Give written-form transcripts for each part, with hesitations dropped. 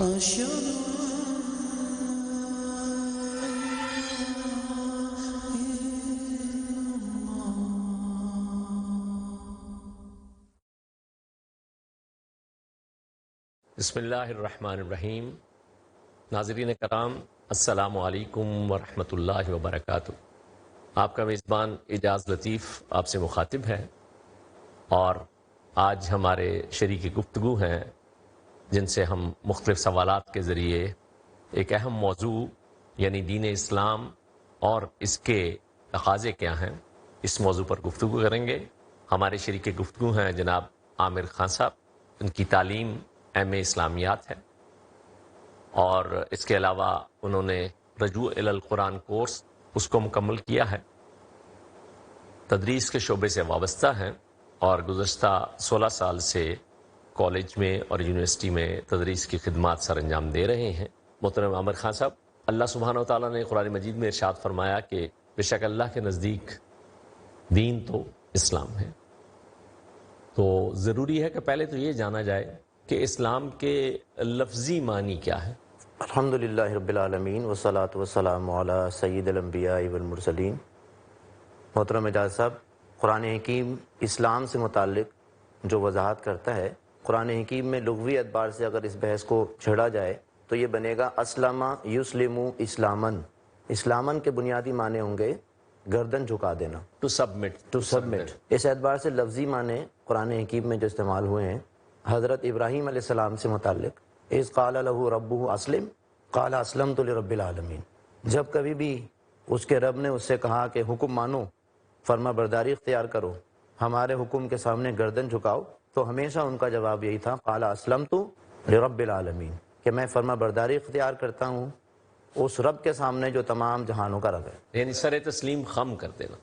أشهد بسم اللہ الرحمن الرحیم۔ ناظرین کرام، السلام علیکم ورحمۃ اللہ وبرکاتہ۔ آپ کا میزبان اعجاز لطیف آپ سے مخاطب ہے، اور آج ہمارے شریک گفتگو ہیں جن سے ہم مختلف سوالات کے ذریعے ایک اہم موضوع یعنی دین اسلام اور اس کے تقاضے کیا ہیں، اس موضوع پر گفتگو کریں گے۔ ہمارے شریک گفتگو ہیں جناب عامر خان صاحب، ان کی تعلیم ایم اے اسلامیات ہے، اور اس کے علاوہ انہوں نے رجوع الی القرآن کورس اس کو مکمل کیا ہے، تدریس کے شعبے سے وابستہ ہیں، اور گزشتہ 16 سال سے کالج میں اور یونیورسٹی میں تدریس کی خدمات سر انجام دے رہے ہیں۔ محترم عامر خان صاحب، اللہ سبحانہ و تعالیٰ نے قرآن مجید میں ارشاد فرمایا کہ بے شک اللہ کے نزدیک دین تو اسلام ہے، تو ضروری ہے کہ پہلے تو یہ جانا جائے کہ اسلام کے لفظی معنی کیا ہے۔ الحمدللہ رب العالمین والصلاة والسلام علی سید الانبیاء والمرسلین۔ محترم اعجاز صاحب، قرآن حکیم اسلام سے متعلق جو وضاحت کرتا ہے، قرآن حکیم میں لغوی اعتبار سے اگر اس بحث کو چھیڑا جائے تو یہ بنے گا اسلم یسلم اسلامن۔ اسلامن کے بنیادی معنی ہوں گے گردن جھکا دینا، ٹو سبمٹ۔ اس اعتبار سے لفظی معنی قرآن حکیم میں جو استعمال ہوئے ہیں، حضرت ابراہیم علیہ السلام سے متعلق اذ قال له ربه اسلم قال اسلمت لرب العالمین، جب کبھی بھی اس کے رب نے اس سے کہا کہ حکم مانو، فرما برداری اختیار کرو، ہمارے حکم کے سامنے گردن جھکاؤ، تو ہمیشہ ان کا جواب یہی تھا قال اسلمت لرب العالمین، کہ میں فرما برداری اختیار کرتا ہوں اس رب کے سامنے جو تمام جہانوں کا رب ہے۔ یعنی سر تسلیم خم کر دینا،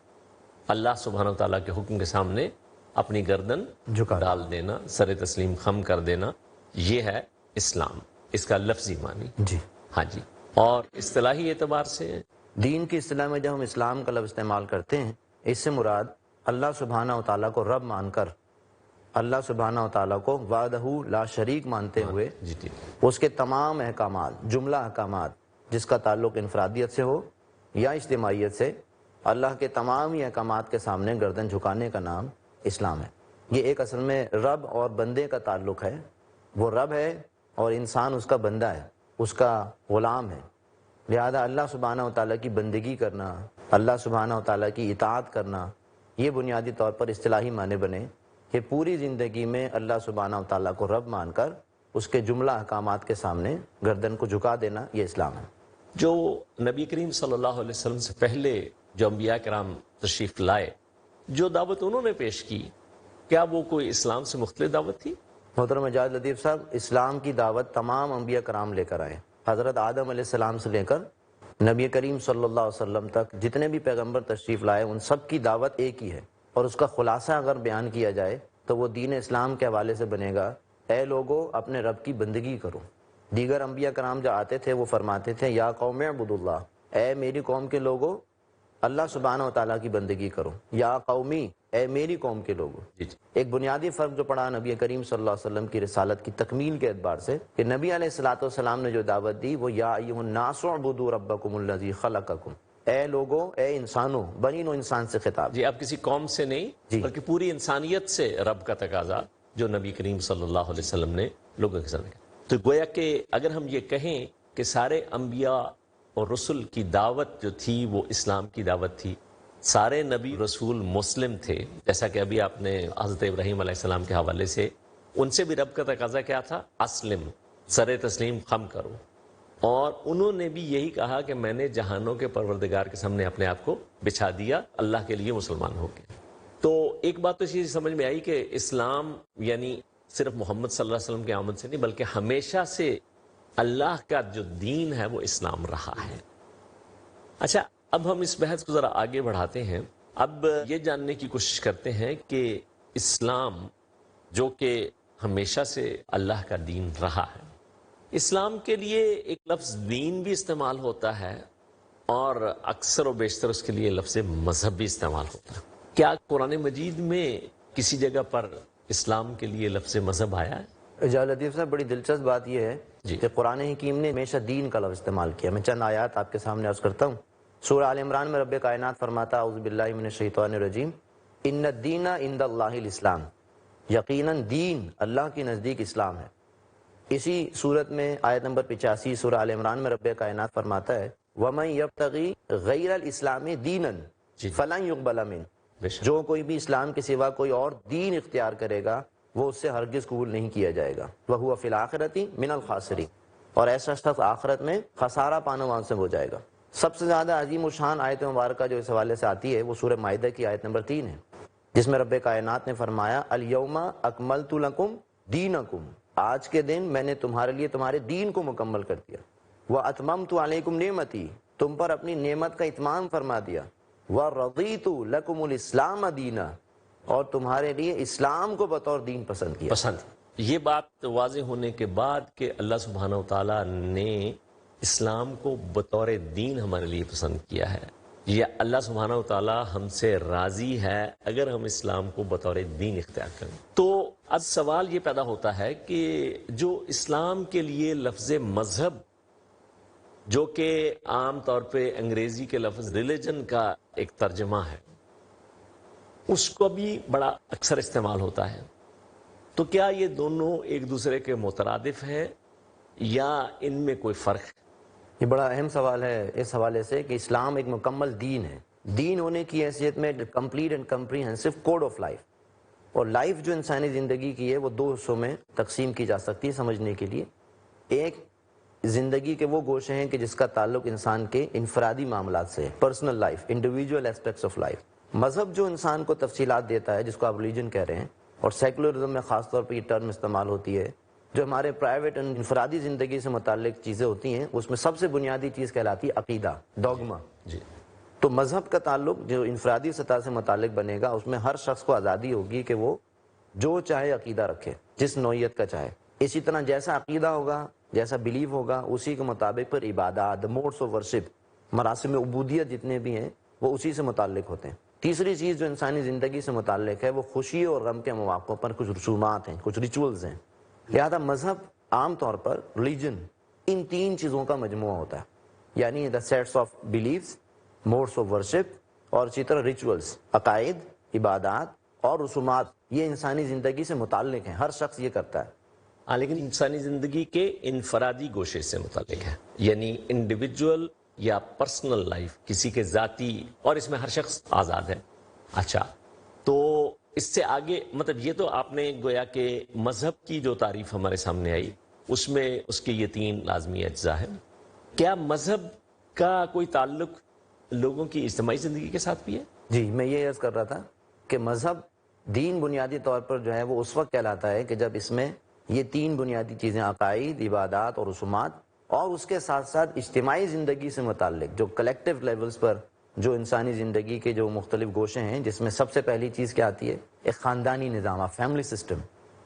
اللہ سبحانہ و تعالیٰ کے حکم کے سامنے اپنی گردن جھکا ڈال دینا، سر تسلیم خم کر دینا، یہ ہے اسلام، اس کا لفظی معنی۔ جی ہاں جی، اور اصطلاحی اعتبار سے دین کی اصطلاح میں جب ہم اسلام کا لفظ استعمال کرتے ہیں، اس سے مراد اللہ سبحانہ و تعالیٰ کو رب مان کر، اللہ سبحانہ و تعالیٰ کو وحدہ لا شریک مانتے ہوئے جی اس کے تمام احکامات، جملہ احکامات جس کا تعلق انفرادیت سے ہو یا اجتماعیت سے، اللہ کے تمام ہی احکامات کے سامنے گردن جھکانے کا نام اسلام ہے۔ یہ ایک اصل میں رب اور بندے کا تعلق ہے، وہ رب ہے اور انسان اس کا بندہ ہے، اس کا غلام ہے، لہذا اللہ سبحانہ و تعالیٰ کی بندگی کرنا، اللہ سبحانہ و تعالیٰ کی اطاعت کرنا، یہ بنیادی طور پر اصطلاحی معنی بنے کہ پوری زندگی میں اللہ سبحانہ و تعالیٰ کو رب مان کر اس کے جملہ احکامات کے سامنے گردن کو جھکا دینا، یہ اسلام ہے۔ جو نبی کریم صلی اللہ علیہ وسلم سے پہلے جو انبیاء کرام تشریف لائے، جو دعوت انہوں نے پیش کی، کیا وہ کوئی اسلام سے مختلف دعوت تھی؟ محترم اعجاز لطیف صاحب، اسلام کی دعوت تمام انبیاء کرام لے کر آئے، حضرت آدم علیہ السلام سے لے کر نبی کریم صلی اللہ علیہ وسلم تک جتنے بھی پیغمبر تشریف لائے ان سب کی دعوت ایک ہی ہے، اور اس کا خلاصہ اگر بیان کیا جائے تو وہ دین اسلام کے حوالے سے بنے گا اے لوگو اپنے رب کی بندگی کرو۔ دیگر انبیاء کرام جو آتے تھے وہ فرماتے تھے یا قوم اعبدوا اللہ، اے میری قوم کے لوگو اللہ سبحانہ و تعالیٰ کی بندگی کرو، یا قومی اے میری قوم کے لوگو۔ ایک بنیادی فرق جو پڑا نبی کریم صلی اللہ علیہ وسلم کی رسالت کی تکمیل کے اعتبار سے کہ نبی علیہ الصلوۃ والسلام نے جو دعوت دی وہ یا ایھا الناس اعبدوا ربکم الذی خلقکم، اے لوگو، اے انسانوں، بنی نوع انسان سے خطاب۔ جی، اب کسی قوم سے نہیں بلکہ پوری انسانیت سے رب کا تقاضا جو نبی کریم صلی اللہ علیہ وسلم نے لوگوں کے سامنے کیا۔ تو گویا کہ اگر ہم یہ کہیں کہ سارے انبیاء اور رسل کی دعوت جو تھی وہ اسلام کی دعوت تھی، سارے نبی رسول مسلم تھے، جیسا کہ ابھی آپ نے حضرت ابراہیم علیہ السلام کے حوالے سے، ان سے بھی رب کا تقاضا کیا تھا؟ اسلم، سر تسلیم خم کرو، اور انہوں نے بھی یہی کہا کہ میں نے جہانوں کے پروردگار کے سامنے اپنے آپ کو بچھا دیا، اللہ کے لیے مسلمان ہو گیا۔ تو ایک بات تو اسی سمجھ میں آئی کہ اسلام یعنی صرف محمد صلی اللہ علیہ وسلم کی آمد سے نہیں بلکہ ہمیشہ سے اللہ کا جو دین ہے وہ اسلام رہا ہے۔ اچھا، اب ہم اس بحث کو ذرا آگے بڑھاتے ہیں، اب یہ جاننے کی کوشش کرتے ہیں کہ اسلام جو کہ ہمیشہ سے اللہ کا دین رہا ہے، اسلام کے لیے ایک لفظ دین بھی استعمال ہوتا ہے اور اکثر و بیشتر اس کے لیے لفظ مذہب بھی استعمال ہوتا ہے۔ کیا قرآن مجید میں کسی جگہ پر اسلام کے لیے لفظ مذہب آیا ہے؟ لطیف صاحب بڑی دلچسپ بات یہ ہے جی کہ قرآن حکیم نے ہمیشہ دین کا لفظ استعمال کیا. میں چند آیات آپ کے سامنے عرض کرتا ہوں. سورہ آل عمران میں رب کائنات فرماتا اعوذ باللہ من الشیطان الرجیم ان الدین عند اللہ الاسلام، یقیناً دین اللہ کے نزدیک اسلام ہے. اسی صورت میں آیت نمبر 85 سورہ آل عمران میں رب کائنات فرماتا ہے وَمَن يَبْتَغِي غَيْرَ الْإِسْلَامِ دِينًا جی فَلَن يُقْبَلَ مِنْهُ، بے شک. جو کوئی بھی اسلام کے سوا کوئی اور دین اختیار کرے گا وہ اس سے ہرگز قبول نہیں کیا جائے گا. وَهُوَ فِي الْآخِرَةِ مِنَ الْخَاسِرِينَ، اور ایسا شخص آخرت میں خسارہ پانے والوں سے ہو جائے گا. سب سے زیادہ عظیم الشان آیت مبارکہ جو اس حوالے سے آتی ہے وہ سورہ مائدہ کی آیت نمبر 3 ہے، جس میں رب کائنات نے فرمایا الیوم اکملت لکم دینکم، آج کے دن میں نے تمہارے لیے تمہارے دین کو مکمل کر دیا. واتممت علیکم نعمتی، تم پر اپنی نعمت کا اتمام فرما دیا. ورضیت لکم الاسلام دینا، اور تمہارے لیے اسلام کو بطور دین پسند کیا. پسند. یہ بات واضح ہونے کے بعد کہ اللہ سبحانہ وتعالیٰ نے اسلام کو بطور دین ہمارے لیے پسند کیا ہے، یہ اللہ سبحانہ وتعالیٰ ہم سے راضی ہے اگر ہم اسلام کو بطور دین اختیار کریں. تو اب سوال یہ پیدا ہوتا ہے کہ جو اسلام کے لیے لفظ مذہب، جو کہ عام طور پہ انگریزی کے لفظ ریلیجن کا ایک ترجمہ ہے، اس کو بھی بڑا اکثر استعمال ہوتا ہے، تو کیا یہ دونوں ایک دوسرے کے مترادف ہیں یا ان میں کوئی فرق ہے؟ یہ بڑا اہم سوال ہے اس حوالے سے کہ اسلام ایک مکمل دین ہے. دین ہونے کی حیثیت میں complete and comprehensive code of life, اور لائف جو انسانی زندگی کی ہے وہ دو حصوں میں تقسیم کی جا سکتی ہے سمجھنے کے لیے. ایک زندگی کے وہ گوشے ہیں کہ جس کا تعلق انسان کے انفرادی معاملات سے، personal life, individual aspects of life. مذہب جو انسان کو تفصیلات دیتا ہے جس کو آپ ریلیجن کہہ رہے ہیں، اور سیکولرزم میں خاص طور پہ یہ ٹرم استعمال ہوتی ہے، جو ہمارے پرائیویٹ اور انفرادی زندگی سے متعلق چیزیں ہوتی ہیں، اس میں سب سے بنیادی چیز کہلاتی ہے عقیدہ، ڈوگما. جی تو مذہب کا تعلق جو انفرادی سطح سے متعلق بنے گا، اس میں ہر شخص کو آزادی ہوگی کہ وہ جو چاہے عقیدہ رکھے، جس نوعیت کا چاہے. اسی طرح جیسا عقیدہ ہوگا، جیسا بلیف ہوگا، اسی کے مطابق پھر عبادات، موڈس آف ورشپ، مراسم عبودیت جتنے بھی ہیں وہ اسی سے متعلق ہوتے ہیں. تیسری چیز جو انسانی زندگی سے متعلق ہے وہ خوشی اور غم کے مواقع پر کچھ رسومات ہیں، کچھ ریچولز ہیں. لہذا مذہب عام طور پر ریلیجن ان تین چیزوں کا مجموعہ ہوتا ہے، یعنی the sets of beliefs, modes of worship, اور اسی طرح ریچولز، عقائد، عبادات اور رسومات. یہ انسانی زندگی سے متعلق ہیں، ہر شخص یہ کرتا ہے. ہاں، لیکن انسانی زندگی کے انفرادی گوشے سے متعلق ہے، یعنی انڈیویجول یا پرسنل لائف، کسی کے ذاتی، اور اس میں ہر شخص آزاد ہے. اچھا، تو اس سے آگے مطلب یہ تو آپ نے گویا کہ مذہب کی جو تعریف ہمارے سامنے آئی اس میں اس کے یہ تین لازمی اجزاء ہیں. کیا مذہب کا کوئی تعلق لوگوں کی اجتماعی زندگی کے ساتھ بھی ہے؟ جی، میں یہ عرض کر رہا تھا کہ مذہب دین بنیادی طور پر جو ہے وہ اس وقت کہلاتا ہے کہ جب اس میں یہ تین بنیادی چیزیں، عقائد، عبادات اور رسومات، اور اس کے ساتھ ساتھ اجتماعی زندگی سے متعلق جو کلیکٹیو لیولز پر جو انسانی زندگی کے جو مختلف گوشے ہیں، جس میں سب سے پہلی چیز کیا آتی ہے، ایک خاندانی نظام، فیملی سسٹم،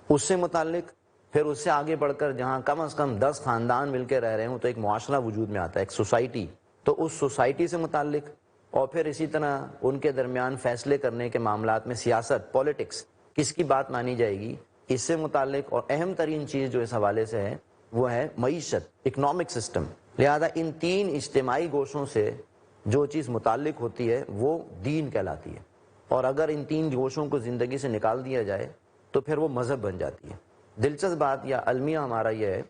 اس سے متعلق. پھر اس سے آگے بڑھ کر جہاں کم از کم 10 خاندان مل کے رہ رہے ہوں تو ایک معاشرہ وجود میں آتا ہے، ایک سوسائٹی، تو اس سوسائٹی سے متعلق. اور پھر اسی طرح ان کے درمیان فیصلے کرنے کے معاملات میں سیاست، پولیٹکس، کس کی بات مانی جائے گی، اس سے متعلق. اور اہم ترین چیز جو اس حوالے سے ہے وہ ہے معیشت، اکنامک سسٹم. لہذا ان تین اجتماعی گوشوں سے جو چیز متعلق ہوتی ہے وہ دین کہلاتی ہے. اور اگر ان تین گوشوں کو زندگی سے نکال دیا جائے تو پھر وہ مذہب بن جاتی ہے. دلچسپ بات یا المیہ ہمارا یہ ہے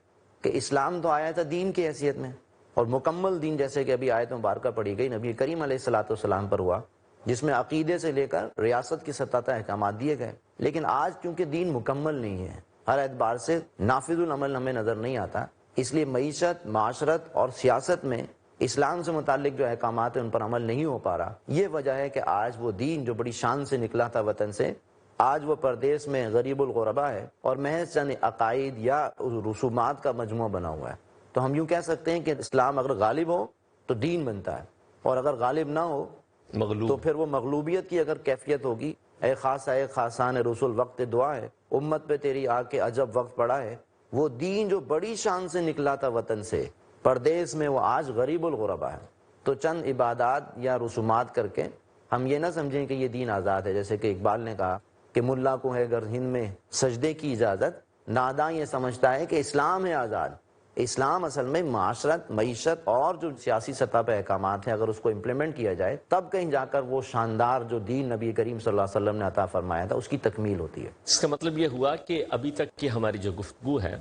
کہ اسلام تو آیا تھا دین کی حیثیت میں، اور مکمل دین جیسے کہ ابھی آیت مبارکہ پڑھی گئی نبی کریم علیہ الصلوۃ والسلام پر ہوا، جس میں عقیدے سے لے کر ریاست کی سطح تک احکامات دیے گئے. لیکن آج کیونکہ دین مکمل نہیں ہے، ہر اعتبار سے نافذ العمل ہمیں نظر نہیں آتا، اس لیے معیشت، معاشرت اور سیاست میں اسلام سے متعلق جو احکامات ہیں ان پر عمل نہیں ہو پا رہا. یہ وجہ ہے کہ آج وہ دین جو بڑی شان سے نکلا تھا وطن سے، آج وہ پردیس میں غریب الغربا ہے اور محض چند عقائد یا رسومات کا مجموعہ بنا ہوا ہے. تو ہم یوں کہہ سکتے ہیں کہ اسلام اگر غالب ہو تو دین بنتا ہے، اور اگر غالب نہ ہو مغلوب، تو پھر وہ مغلوبیت کی اگر کیفیت ہوگی. اے خاصا اے خاصان رسول وقت دعا ہے، امت پہ تیری آ کے عجب وقت پڑا ہے. وہ دین جو بڑی شان سے نکلا تھا وطن سے پردیس میں، وہ آج غریب الغربا ہے. تو چند عبادات یا رسومات کر کے ہم یہ نہ سمجھیں کہ یہ دین آزاد ہے. جیسے کہ اقبال نے کہا کہ ملا کو ہے اگر ہند میں سجدے کی اجازت، ناداں یہ سمجھتا ہے کہ اسلام ہے آزاد. اسلام اصل میں معاشرت، معیشت اور جو سیاسی سطح پہ احکامات ہیں، اگر اس کو امپلیمنٹ کیا جائے تب کہیں جا کر وہ شاندار جو دین نبی کریم صلی اللہ علیہ وسلم نے عطا فرمایا تھا اس کی تکمیل ہوتی ہے. اس کا مطلب یہ ہوا کہ ابھی تک کی ہماری جو گفتگو ہے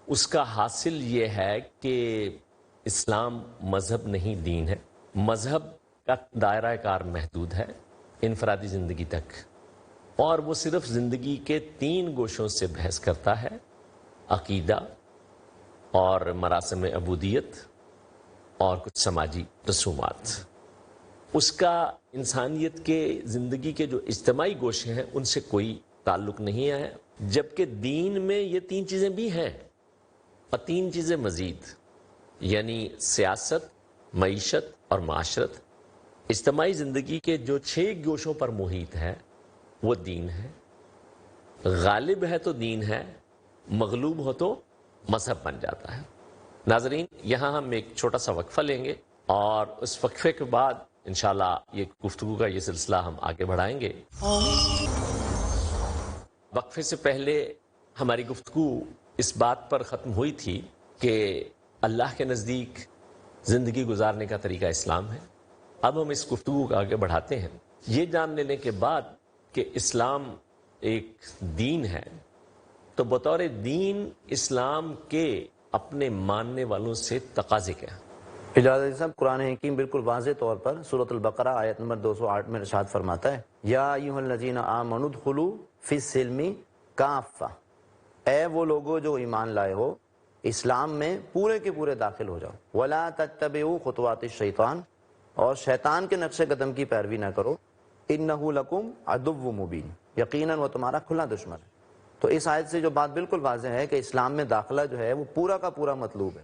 اس کا حاصل یہ ہے کہ اسلام مذہب نہیں دین ہے. مذہب کا دائرہ کار محدود ہے انفرادی زندگی تک، اور وہ صرف زندگی کے 3 گوشوں سے بحث کرتا ہے: عقیدہ اور مراسم عبودیت اور کچھ سماجی رسومات. اس کا انسانیت کے زندگی کے جو اجتماعی گوشے ہیں ان سے کوئی تعلق نہیں ہے، جبکہ دین میں یہ 3 چیزیں بھی ہیں اور 3 چیزیں مزید، یعنی سیاست، معیشت اور معاشرت. اجتماعی زندگی کے جو 6 گوشوں پر محیط ہے وہ دین ہے. غالب ہے تو دین ہے، مغلوب ہو تو مذہب بن جاتا ہے. ناظرین، یہاں ہم ایک چھوٹا سا وقفہ لیں گے اور اس وقفے کے بعد انشاءاللہ یہ گفتگو کا یہ سلسلہ ہم آگے بڑھائیں گے. وقفے سے پہلے ہماری گفتگو اس بات پر ختم ہوئی تھی کہ اللہ کے نزدیک زندگی گزارنے کا طریقہ اسلام ہے. اب ہم اس گفتگو کو آگے بڑھاتے ہیں یہ جان لینے کے بعد کہ اسلام ایک دین ہے، تو بطور دین اسلام کے اپنے ماننے والوں سے تقاضے کیا؟ اجازت صاحب، قرآن حکیم بالکل واضح طور پر سورۃ البقرہ آیت نمبر 208 میں ارشاد فرماتا ہے: یا ایھا الذین آمنوا ادخلوا فی السلم کافہ، اے وہ لوگو جو ایمان لائے ہو اسلام میں پورے کے پورے داخل ہو جاؤ. ولا تتبعوا خطوات الشیطان، اور شیطان کے نقش قدم کی پیروی نہ کرو. انہ لکم عدو مبین، یقیناً وہ تمہارا کھلا دشمن ہے. تو اس آیت سے جو بات بالکل واضح ہے کہ اسلام میں داخلہ جو ہے وہ پورا کا پورا مطلوب ہے.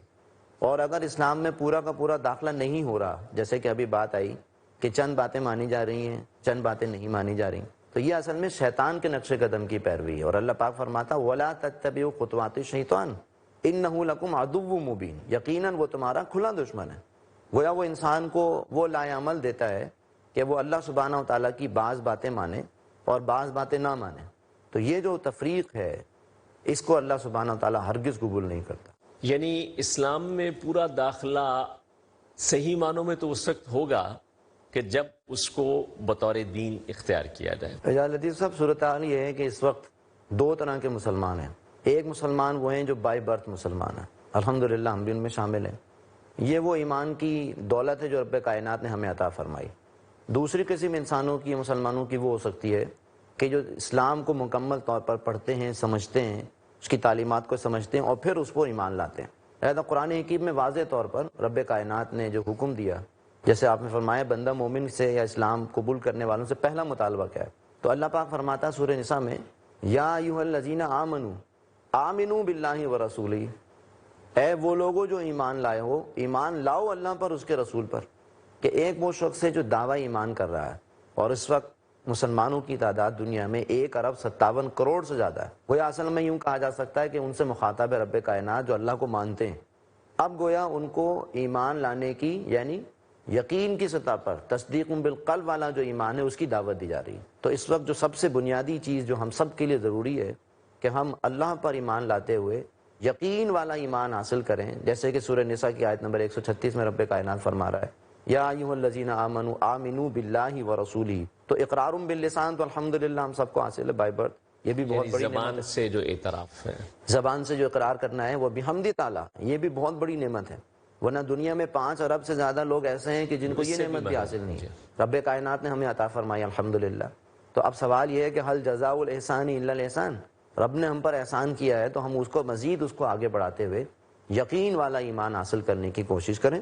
اور اگر اسلام میں پورا کا پورا داخلہ نہیں ہو رہا، جیسے کہ ابھی بات آئی کہ چند باتیں مانی جا رہی ہیں، چند باتیں نہیں مانی جا رہی، تو یہ اصل میں شیطان کے نقش قدم کی پیروی ہے. اور اللہ پاک فرماتا وَلَا تَتَّبِعُوا خُطُوَاتِ الشَّيْطَانِ إِنَّهُ لَكُمْ عَدُوٌّ مُبِينٌ، یقیناً وہ تمہارا کھلا دشمن ہے. گویا وہ انسان کو وہ لائے عمل دیتا ہے کہ وہ اللہ سبحانہ و تعالیٰ کی بعض باتیں مانے اور بعض باتیں نہ مانے. تو یہ جو تفریق ہے اس کو اللہ سبحانہ و تعالیٰ ہرگز قبول نہیں کرتا. یعنی اسلام میں پورا داخلہ صحیح معنوں میں تو اس وقت ہوگا کہ جب اس کو بطور دین اختیار کیا جائے. اجازت لطیف صاحب، صورتحال یہ ہے کہ اس وقت 2 طرح کے مسلمان ہیں. ایک مسلمان وہ ہیں جو بائی برتھ مسلمان ہیں، الحمدللہ ہم بھی ان میں شامل ہیں. یہ وہ ایمان کی دولت ہے جو رب کائنات نے ہمیں عطا فرمائی. دوسری قسم انسانوں کی، مسلمانوں کی، وہ ہو سکتی ہے کہ جو اسلام کو مکمل طور پر پڑھتے ہیں، سمجھتے ہیں، اس کی تعلیمات کو سمجھتے ہیں اور پھر اس پر ایمان لاتے ہیں. لہذا قرآن حکیم میں واضح طور پر رب کائنات نے جو حکم دیا، جیسے آپ نے فرمایا بندہ مومن سے یا اسلام قبول کرنے والوں سے پہلا مطالبہ کیا ہے، تو اللہ پاک فرماتا ہے سورہ نساء میں: یا ایھا الذین آمنوا آمنوا باللہ ورسولہ، اے وہ لوگوں جو ایمان لائے ہو، ایمان لاؤ اللہ پر، اس کے رسول پر. کہ ایک وہ شخص ہے جو دعویٰ ایمان کر رہا ہے، اور اس وقت مسلمانوں کی تعداد دنیا میں 1 ارب 57 کروڑ سے زیادہ ہے. گویا اصل میں یوں کہا جا سکتا ہے کہ ان سے مخاطب ہے رب کائنات جو اللہ کو مانتے ہیں. اب گویا ان کو ایمان لانے کی، یعنی یقین کی سطح پر تصدیق بالقلب والا جو ایمان ہے اس کی دعوت دی جا رہی ہے. تو اس وقت جو سب سے بنیادی چیز جو ہم سب کے لیے ضروری ہے کہ ہم اللہ پر ایمان لاتے ہوئے یقین والا ایمان حاصل کریں، جیسے کہ سورہ نساء کی آیت نمبر 136 میں رب کائنات فرما رہا ہے: یا ایھا الذین آمنوا آمنوا باللہ ورسولہ. تو اقرار باللسان تو الحمدللہ ہم سب کو حاصل ہے بائی برتھ، یہ بھی بہت بڑی زبان سے جو اعتراف ہے، زبان سے جو اقرار کرنا ہے وہ بحمد تعالیٰ، یہ بھی بہت بڑی نعمت ہے. ورنہ دنیا میں 5 ارب سے زیادہ لوگ ایسے ہیں کہ جن کو یہ نعمت بھی حاصل نہیں ہے. رب کائنات نے ہمیں عطا فرمائی الحمدللہ. تو اب سوال یہ ہے کہ هل جزاء الاحسان الا الاحسان، رب نے ہم پر احسان کیا ہے تو ہم اس کو مزید اس کو آگے بڑھاتے ہوئے یقین والا ایمان حاصل کرنے کی کوشش کریں.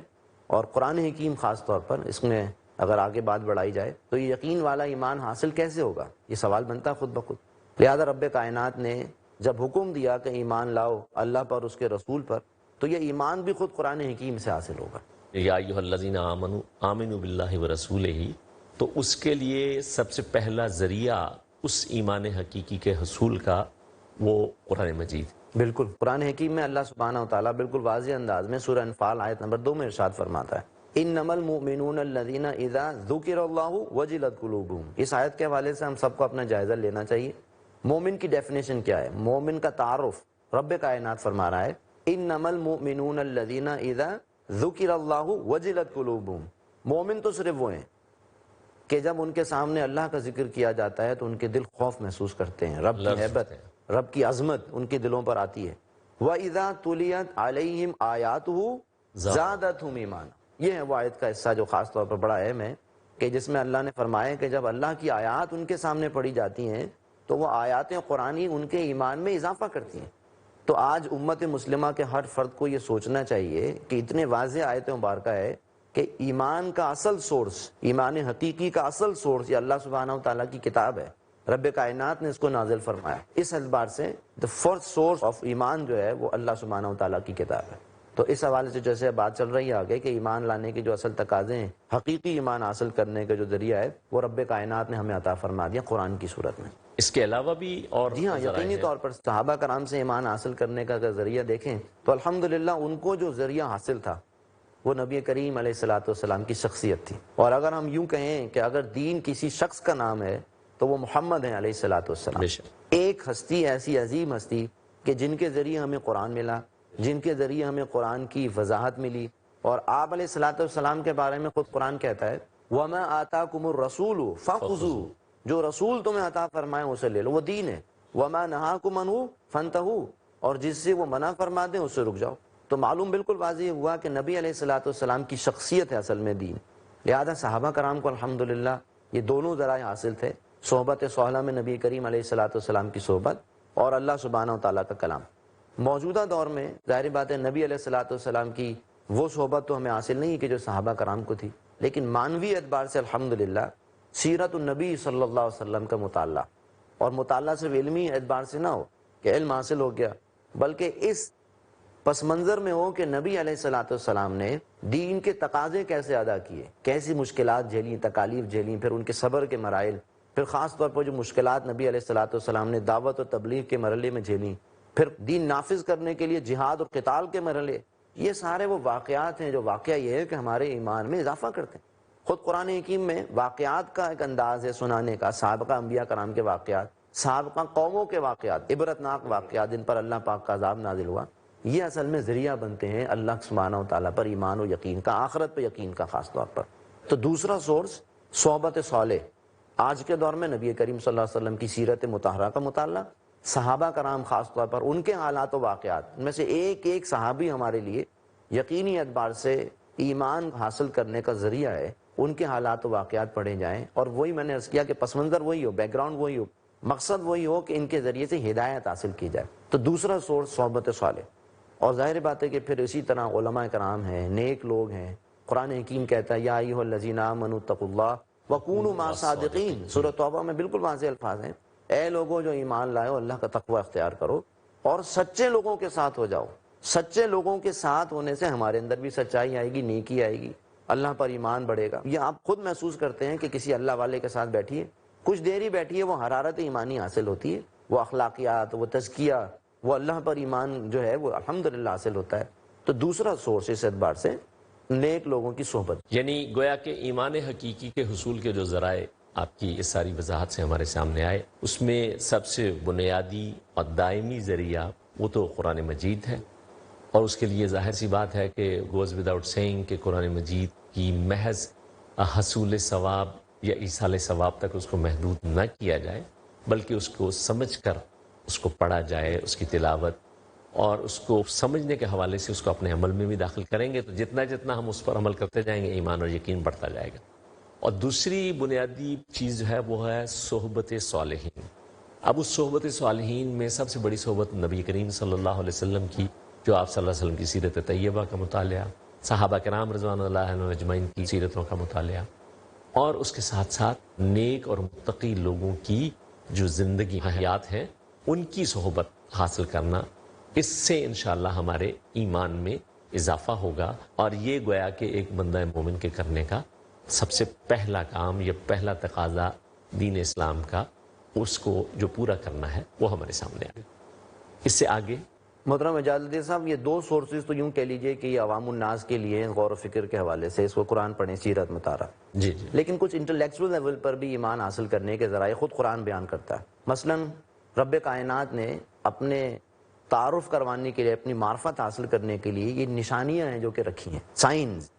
اور قرآن حکیم خاص طور پر اس میں اگر آگے بات بڑھائی جائے تو یہ یقین والا ایمان حاصل کیسے ہوگا، یہ سوال بنتا ہے خود بخود. لہذا رب کائنات نے جب حکم دیا کہ ایمان لاؤ اللہ پر، اس کے رسول پر، تو یہ ایمان بھی خود قرآن حکیم سے حاصل ہوگا. یا ایھا الذین آمنوا آمنوا باللہ ورسولہ، تو اس کے لیے سب سے پہلا ذریعہ اس ایمان حقیقی کے حصول کا وہ قرآن مجید. بالکل، قرآن حکیم میں اللہ سبحانہ و تعالیٰ بالکل واضح انداز میں سورہ انفال آیت نمبر 2 میں ارشاد فرماتا ہے: انما المؤمنون الذین اذا ذکر اللہ وجلت قلوبہم. اس آیت کے حوالے سے ہم سب کو اپنا جائزہ لینا چاہیے. مومن کی ڈیفینیشن کیا ہے؟ مومن کا تعارف رب کائنات فرما رہا ہے انما المؤمنون الذین اذا ذکر اللہ وجلت قلوبہم، مومن تو صرف وہ ہیں کہ جب ان کے سامنے اللہ کا ذکر کیا جاتا ہے تو ان کے دل خوف محسوس کرتے ہیں، رب کی ہیبت، رب کی عظمت ان کے دلوں پر آتی ہے۔ وَإِذَا تُلِيَتْ عَلَيْهِمْ آيَاتُهُ زَادَتْهُمْ ایمانا، یہ ہے وہ آیت کا حصہ جو خاص طور پر بڑا اہم ہے، کہ جس میں اللہ نے فرمایا کہ جب اللہ کی آیات ان کے سامنے پڑھی جاتی ہیں تو وہ آیات قرآنی ان کے ایمان میں اضافہ کرتی ہیں۔ تو آج امت مسلمہ کے ہر فرد کو یہ سوچنا چاہیے کہ اتنے واضح آیت مبارکہ ہے کہ ایمان کا اصل سورس، ایمان حقیقی کا اصل سورس یہ اللہ سبحانہ و تعالیٰ کی کتاب ہے، رب کائنات نے اس کو نازل فرمایا۔ اس اعتبار سے the first source of ایمان جو ہے وہ اللہ سبحانہ و تعالیٰ کی کتاب ہے۔ تو اس حوالے سے جیسے بات چل رہی ہے آگے کہ ایمان لانے کے جو اصل تقاضے ہیں، حقیقی ایمان حاصل کرنے کا جو ذریعہ ہے وہ رب کائنات نے ہمیں عطا فرما دیا قرآن کی صورت میں۔ اس کے علاوہ بھی اور جی ہاں، یقینی طور پر صحابہ کرام سے ایمان حاصل کرنے کا اگر ذریعہ دیکھیں تو الحمدللہ ان کو جو ذریعہ حاصل تھا وہ نبی کریم علیہ الصلوۃ والسلام کی شخصیت تھی، اور اگر ہم یوں کہیں کہ اگر دین کسی شخص کا نام ہے تو وہ محمد ہیں علیہ الصلوۃ والسلام، ایک ہستی ایسی عظیم ہستی کہ جن کے ذریعے ہمیں قرآن ملا، جن کے ذریعے ہمیں قرآن کی وضاحت ملی، اور آپ علیہ الصلوۃ والسلام کے بارے میں خود قرآن کہتا ہے وَمَا آتَاكُمُ الرَّسُولُ فَخُذُوهُ، جو رسول تمہیں عطا فرمائے اسے لے لو، وہ دین ہے۔ وَمَا نَهَاكُمْ عَنْهُ فَانْتَهُوا، اور جس سے وہ منع فرما دیں اس سے رک جاؤ۔ تو معلوم بالکل واضح ہوا کہ نبی علیہ الصلوۃ والسلام کی شخصیت ہے اصل میں دین، لہذا صحابہ کرام کو الحمدللہ یہ دونوں ذرائع حاصل تھے، صحبت صالحہ میں نبی کریم علیہ الصلوۃ والسلام کی صحبت اور اللہ سبحانہ و تعالیٰ کا کلام۔ موجودہ دور میں ظاہر بات ہے نبی علیہ الصلوۃ والسلام کی وہ صحبت تو ہمیں حاصل نہیں کہ جو صحابہ کرام کو تھی، لیکن معنوی اعتبار سے الحمدللہ سیرت النبی صلی اللہ علیہ وسلم کا مطالعہ، اور مطالعہ صرف علمی اعتبار سے نہ ہو کہ علم حاصل ہو گیا، بلکہ اس پس منظر میں ہو کہ نبی علیہ الصلوۃ والسلام نے دین کے تقاضے کیسے ادا کیے، کیسی مشکلات جھیلیں، تکالیف جھیلیں، پھر ان کے صبر کے مراحل، پھر خاص طور پر جو مشکلات نبی علیہ الصلوۃ والسلام نے دعوت و تبلیغ کے مرحلے میں جھیلیں، پھر دین نافذ کرنے کے لیے جہاد اور قتال کے مرحلے، یہ سارے وہ واقعات ہیں جو واقعہ یہ ہے کہ ہمارے ایمان میں اضافہ کرتے ہیں۔ خود قرآن حکیم میں واقعات کا ایک انداز ہے سنانے کا، سابقہ انبیاء کرام کے واقعات، سابقہ قوموں کے واقعات، عبرتناک واقعات جن پر اللہ پاک کا عذاب نازل ہوا، یہ اصل میں ذریعہ بنتے ہیں اللہ سبحانہ و تعالیٰ پر ایمان و یقین کا، آخرت پر یقین کا خاص طور پر۔ تو دوسرا سورس صحبت صالح، آج کے دور میں نبی کریم صلی اللہ علیہ وسلم کی سیرت مطہرہ کا مطالعہ، صحابہ کرام خاص طور پر ان کے حالات و واقعات، ان میں سے ایک ایک صحابی ہمارے لیے یقینی اعتبار سے ایمان حاصل کرنے کا ذریعہ ہے، ان کے حالات و واقعات پڑھے جائیں، اور وہی میں نے عرض کیا کہ پس منظر وہی ہو، بیک گراؤنڈ وہی ہو، مقصد وہی ہو کہ ان کے ذریعے سے ہدایت حاصل کی جائے۔ تو دوسرا سورس صحبت صالح، اور ظاہر بات ہے کہ پھر اسی طرح علماء کرام ہیں، نیک لوگ ہیں۔ قرآن حکیم کہتا ہے یا ایھا الذین آمنوا اتقوا اللہ وکونوا مع الصادقین، سورۃ توبہ میں بالکل واضح الفاظ ہیں، اے لوگوں جو ایمان لائے ہو، اللہ کا تقوی اختیار کرو اور سچے لوگوں کے ساتھ ہو جاؤ۔ سچے لوگوں کے ساتھ ہونے سے ہمارے اندر بھی سچائی آئے گی، نیکی آئے گی، اللہ پر ایمان بڑھے گا۔ یہ آپ خود محسوس کرتے ہیں کہ کسی اللہ والے کے ساتھ بیٹھیے، کچھ دیر ہی بیٹھیے، وہ حرارت ایمانی حاصل ہوتی ہے، وہ اخلاقیات، وہ تزکیہ، وہ اللہ پر ایمان جو ہے وہ الحمدللہ حاصل ہوتا ہے۔ تو دوسرا سورس اس اعتبار سے نیک لوگوں کی صحبت، یعنی گویا کہ ایمان حقیقی کے حصول کے جو ذرائع آپ کی اس ساری وضاحت سے ہمارے سامنے آئے، اس میں سب سے بنیادی اور دائمی ذریعہ وہ تو قرآن مجید ہے، اور اس کے لیے ظاہر سی بات ہے کہ گوز وداؤٹ سینگ کہ قرآن مجید کی محض حصول ثواب یا ایصال ثواب تک اس کو محدود نہ کیا جائے، بلکہ اس کو سمجھ کر اس کو پڑھا جائے، اس کی تلاوت اور اس کو سمجھنے کے حوالے سے اس کو اپنے عمل میں بھی داخل کریں گے تو جتنا جتنا ہم اس پر عمل کرتے جائیں گے ایمان اور یقین بڑھتا جائے گا۔ اور دوسری بنیادی چیز جو ہے وہ ہے صحبت صالحین۔ اب اس صحبت صالحین میں سب سے بڑی صحبت نبی کریم صلی اللہ علیہ وسلم کی، جو آپ صلی اللہ علیہ وسلم کی سیرت طیبہ کا مطالعہ، صحابہ کرام رضوان اللہ عنہم اجمعین کی سیرتوں کا مطالعہ، اور اس کے ساتھ ساتھ نیک اور متقی لوگوں کی جو زندگی حیات ہیں ان کی صحبت حاصل کرنا، اس سے انشاءاللہ ہمارے ایمان میں اضافہ ہوگا، اور یہ گویا کہ ایک بندہ مومن کے کرنے کا سب سے پہلا کام یا پہلا تقاضا دین اسلام کا، اس کو جو پورا کرنا ہے وہ ہمارے سامنے آئے۔ اس سے آگے محترم اجازت صاحب، یہ دو سورسز تو یوں کہہ لیجئے کہ یہ عوام الناس کے لیے غور و فکر کے حوالے سے، اس کو قرآن پڑھیں، سیرت مطالعہ، جی لیکن کچھ انٹلیکچوئل لیول پر بھی ایمان حاصل کرنے کے ذرائع خود قرآن بیان کرتا ہے۔ مثلا رب کائنات نے اپنے تعارف کروانے کے لیے، اپنی معرفت حاصل کرنے کے لیے یہ نشانیاں ہیں جو کہ رکھی ہیں، سائنز.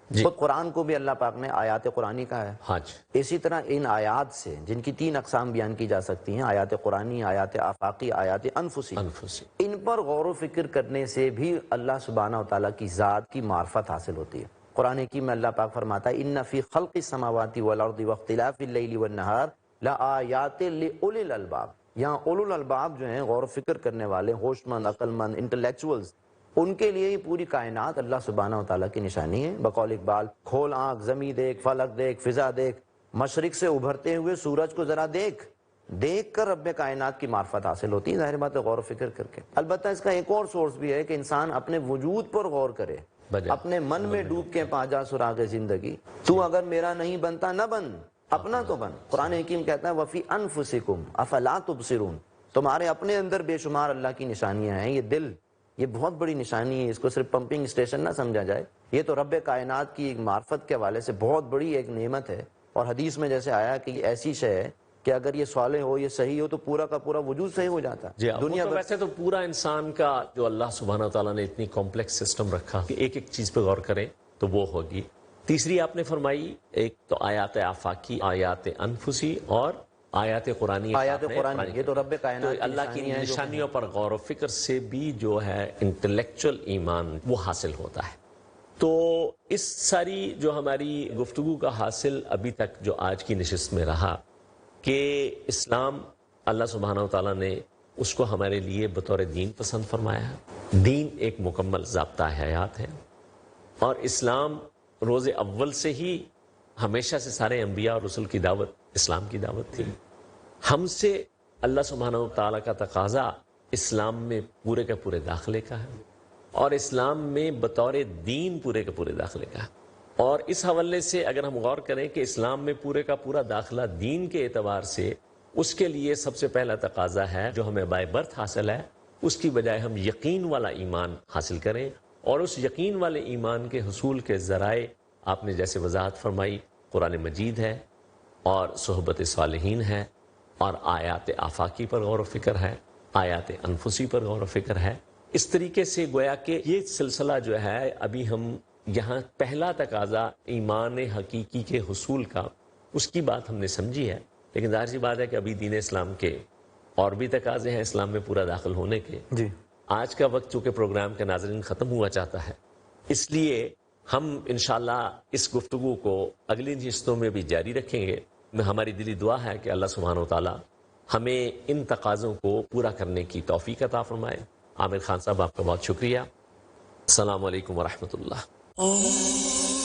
خود قرآن کو بھی اللہ پاک نے آیات قرآنی کہا ہے. ہاں جی. اسی طرح ان آیات سے، جن کی 3 اقسام بیان کی جا سکتی ہیں، آیات قرآنی، آیات آفاقی، آیات انفسی، ان پر غور و فکر کرنے سے بھی اللہ سبحانہ و تعالیٰ کی ذات کی معرفت حاصل ہوتی ہے. قرآن حکیم میں اللہ پاک فرماتا ہے ان فی خلق السماوات والارض واختلاف اللیل والنہار لآیات لأولی الالباب. یہاں اولو الالباب جو ہیں، غور و فکر کرنے والے، ہوش مند، عقل مند، انٹلیکچوئلز، ان کے لیے یہ پوری کائنات اللہ سبحانہ و تعالیٰ کی نشانی ہے. بقول اقبال، کھول آنکھ، زمین دیکھ، فلک دیکھ، فضا دیکھ، مشرق سے ابھرتے ہوئے سورج کو ذرا دیکھ. دیکھ کر رب کائنات کی معرفت حاصل ہوتی ہے، ظاہر بات ہے غور و فکر کر کے. البتہ اس کا ایک اور سورس بھی ہے کہ انسان اپنے وجود پر غور کرے، اپنے من میں ڈوب کے پا جا سراغ زندگی. تو اگر میرا نہیں بنتا نہ بن، اپنا تو بن. قرآن حکیم کہتا ہے وفی انفسکم افلا تبصرون، تمہارے اپنے اندر بے شمار اللہ کی نشانیاں ہیں. یہ دل، یہ بہت بڑی نشانی ہے، اس کو صرف پمپنگ اسٹیشن نہ سمجھا جائے. یہ تو رب کائنات کی ایک معرفت کے حوالے سے بہت بڑی ایک نعمت ہے. اور حدیث میں جیسے آیا کہ یہ ایسی شے ہے کہ اگر یہ صالح ہو، یہ صحیح ہو، تو پورا کا پورا وجود صحیح ہو جاتا ہے. جی دنیا تو ویسے تو پورا انسان کا جو اللہ سبحانہ وتعالیٰ نے اتنی کمپلیکس سسٹم رکھا کہ ایک ایک چیز پہ غور کریں تو وہ ہوگی. تیسری آپ نے فرمائی ایک تو آیات آفاقی، آیات انفسی اور آیات قرآنی. آیات قرآنی یہ تو رب کائنات تو اللہ کی نشانیوں پر غور و فکر سے بھی جو ہے انٹلیکچوئل ایمان وہ حاصل ہوتا ہے. تو اس ساری جو ہماری گفتگو کا حاصل ابھی تک جو آج کی نشست میں رہا کہ اسلام اللہ سبحانہ و تعالیٰ نے اس کو ہمارے لیے بطور دین پسند فرمایا ہے. دین ایک مکمل ضابطہ حیات ہے، اور اسلام روز اول سے ہی ہمیشہ سے سارے انبیاء اور رسول کی دعوت اسلام کی دعوت تھی. ہم سے اللہ سبحانہ و تعالیٰ کا تقاضا اسلام میں پورے کے پورے داخلے کا ہے، اور اسلام میں بطور دین پورے کے پورے داخلے کا ہے. اور اس حوالے سے اگر ہم غور کریں کہ اسلام میں پورے کا پورا داخلہ دین کے اعتبار سے، اس کے لیے سب سے پہلا تقاضا ہے جو ہمیں بائی برتھ حاصل ہے، اس کی بجائے ہم یقین والا ایمان حاصل کریں. اور اس یقین والے ایمان کے حصول کے ذرائع آپ نے جیسے وضاحت فرمائی، قرآن مجید ہے اور صحبت صالحین ہے اور آیات آفاقی پر غور و فکر ہے، آیات انفسی پر غور و فکر ہے. اس طریقے سے گویا کہ یہ سلسلہ جو ہے ابھی ہم یہاں پہلا تقاضا ایمان حقیقی کے حصول کا، اس کی بات ہم نے سمجھی ہے. لیکن ظاہر سی بات ہے کہ ابھی دین اسلام کے اور بھی تقاضے ہیں اسلام میں پورا داخل ہونے کے. جی آج کا وقت چونکہ پروگرام کے ناظرین ختم ہوا چاہتا ہے، اس لیے ہم انشاءاللہ اس گفتگو کو اگلی نشستوں میں بھی جاری رکھیں گے. ہماری دلی دعا ہے کہ اللہ سبحانہ و تعالی ہمیں ان تقاضوں کو پورا کرنے کی توفیق عطا فرمائے. عامر خان صاحب آپ کا بہت شکریہ. السلام علیکم ورحمۃ اللہ.